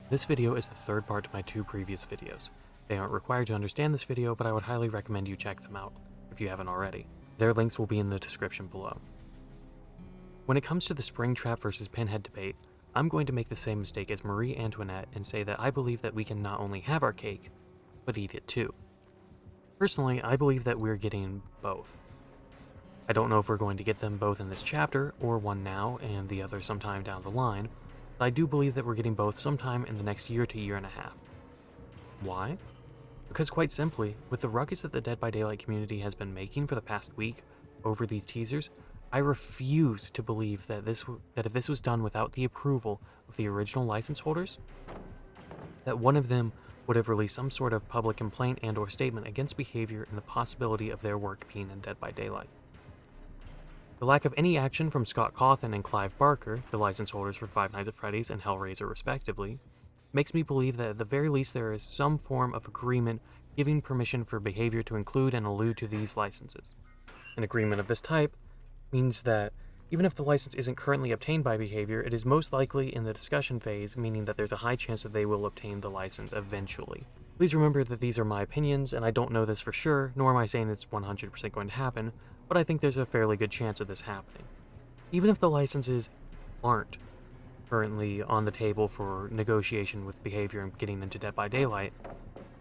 This video is the third part to my two previous videos. They aren't required to understand this video, but I would highly recommend you check them out, if you haven't already. Their links will be in the description below. When it comes to the Springtrap versus Pinhead debate, I'm going to make the same mistake as Marie Antoinette and say that I believe that we can not only have our cake, but eat it too. Personally, I believe that we're getting both. I don't know if we're going to get them both in this chapter, or one now and the other sometime down the line, but I do believe that we're getting both sometime in the next year to year and a half. Why? Because quite simply, with the ruckus that the Dead by Daylight community has been making for the past week over these teasers, I refuse to believe that if this was done without the approval of the original license holders, that one of them would have released some sort of public complaint and or statement against behavior and the possibility of their work being in Dead by Daylight. The lack of any action from Scott Cawthon and Clive Barker, the license holders for Five Nights at Freddy's and Hellraiser respectively, makes me believe that at the very least there is some form of agreement giving permission for behavior to include and allude to these licenses. An agreement of this type means that even if the license isn't currently obtained by behavior, it is most likely in the discussion phase, meaning that there's a high chance that they will obtain the license eventually. Please remember that these are my opinions, and I don't know this for sure, nor am I saying it's 100% going to happen, but I think there's a fairly good chance of this happening. Even if the licenses aren't currently on the table for negotiation with behavior and getting into Dead by Daylight,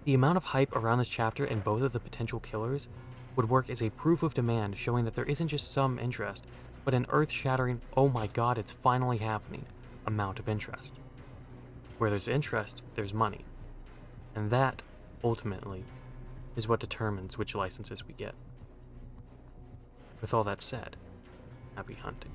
the amount of hype around this chapter and both of the potential killers would work as a proof of demand, showing that there isn't just some interest, but an earth-shattering, oh my god, it's finally happening, amount of interest. Where there's interest, there's money. And that, ultimately, is what determines which licenses we get. With all that said, happy hunting.